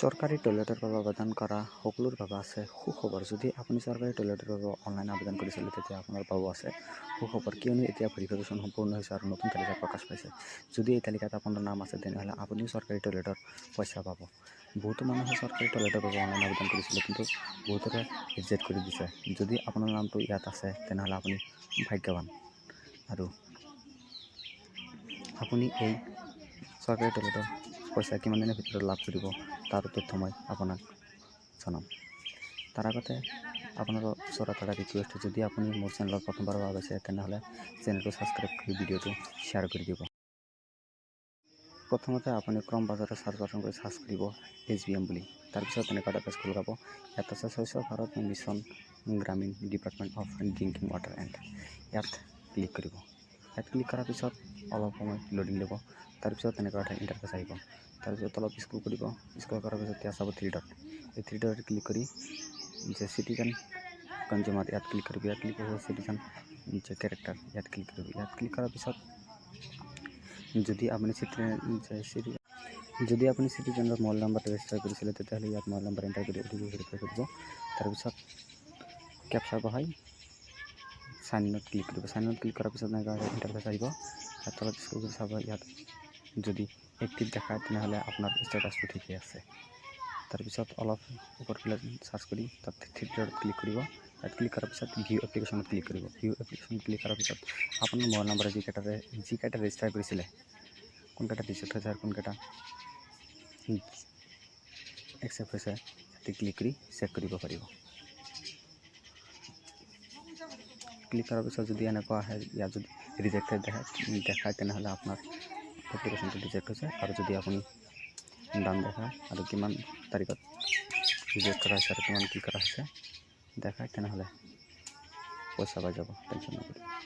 চৰকাৰী টয়লেটৰ বাবে আবেদন কৰা সকলোৰ বাবে আছে সুখবৰ। যদি আপুনি চৰকাৰী টয়লেটৰ বাবে অনলাইন আবেদন কৰিছিলে তেতিয়া আপোনাৰ বাবেও আছে সুখবৰ, কিয়নো এতিয়া ভেৰিফিকেশ্যন সম্পূৰ্ণ হৈছে আৰু নতুন তালিকা প্ৰকাশ পাইছে। যদি এই তালিকাত আপোনাৰ নাম আছে তেনেহ'লে আপুনিও চৰকাৰী টয়লেটৰ পইচা পাব। বহুতো মানুহে চৰকাৰী টয়লেটৰ বাবে অনলাইন আবেদন কৰিছিলে, কিন্তু বহুতৰে ৰিজেক্ট কৰি দিছে। যদি আপোনাৰ নামটো ইয়াত আছে তেনেহ'লে আপুনি ভাগ্যৱান আৰু আপুনি এই চৰকাৰী টয়লেটৰ পইচা কিমান দিনৰ ভিতৰত লাভ কৰিব তাৰ তথ্য মই আপোনাক জনাম। তাৰ আগতে আপোনাৰ ওচৰত এটা ৰিকুৱেষ্ট, যদি আপুনি মোৰ চেনেলত প্ৰথমবাৰৰ বাবে আছে তেনেহ'লে চেনেলটো ছাবস্ক্ৰাইব কৰি ভিডিঅ'টো শ্বেয়াৰ কৰি দিব। প্ৰথমতে আপুনি ক্ৰম বাজাৰত চাৰ্চ বাটন কৰি চাৰ্চ কৰিব SBM বুলি। তাৰপিছত এনেকুৱা এটা পেজ খোল খাব। ইয়াত আছে স্বচ্ছ Bharat mission Gramin department of drinking water and ইয়াত ক্লিক কৰিব। ইয়াত ক্লিক কৰাৰ পিছত অলপ সময় লোডিং ল'ব। তাৰপিছত এনেকুৱা এটা ইণ্টাৰফেচ আহিব। তাৰপিছত অলপ স্ক্ৰল কৰিব। স্ক্ৰল কৰাৰ পিছত ইয়াত চাব 3 ডট। এই 3 ডট ক্লিক কৰি যে চিটিজেন কনজিউমাৰ ইয়াত ক্লিক কৰিব। ইয়াত ক্লিক কৰিব চিটিজেন যে কেৰেক্টাৰ ইয়াত ক্লিক কৰিব। ইয়াত ক্লিক কৰাৰ পিছত যদি আপুনি চিটিজেনৰ মোবাইল নাম্বাৰটো ৰেজিষ্টাৰ কৰিছিলে তেতিয়াহ'লে ইয়াত মোবাইল নাম্বাৰ এণ্টাৰ কৰি OTP ভেৰিফাই কৰিব। তাৰপিছত কেপচা বহাই চাইন ইনত ক্লিক কৰিব। চাইন ইনত ক্লিক কৰাৰ পিছত এনেকুৱা ইণ্টাৰফেচ আহিব। ইয়াত তলত স্ক্ৰল কৰি চাব, ইয়াত যদি এক্টিভ দেখায় তেনেহ'লে আপোনাৰ ষ্টেটাছটো ঠিকেই আছে। তাৰপিছত অলপ ওপৰফালে চাৰ্চ কৰি তাত 3 ডট ক্লিক কৰিব। ইয়াত ক্লিক কৰাৰ পিছত ভিউ এপ্লিকেশ্যনত ক্লিক কৰিব। ভিউ এপ্লিকেশ্যন ক্লিক কৰাৰ পিছত আপোনাৰ মোবাইল নাম্বাৰে যিকেইটা ৰেজিষ্টাৰ কৰিছিলে কোনকেইটা ৰিজেক্ট হৈছে আৰু কোনকেইটা একচেপ্ট হৈছে ইয়াতে ক্লিক কৰি চেক কৰিব পাৰিব। ক্লিক কৰাৰ পিছত যদি এনেকুৱা আহে ইয়াত যদি ৰিজেক্টেড দেখায় তেনেহ'লে আপোনাৰ এপ্লিকেশ্যনটো ৰিজেক্ট হৈছে, আৰু যদি আপুনি দাম দেখায় আৰু কিমান তাৰিখত ৰিজেক্ট কৰা হৈছে আৰু কিমান কি কৰা হৈছে দেখায় তেনেহ'লে পইচা পাই যাব, টেনশ্যন নকৰিব।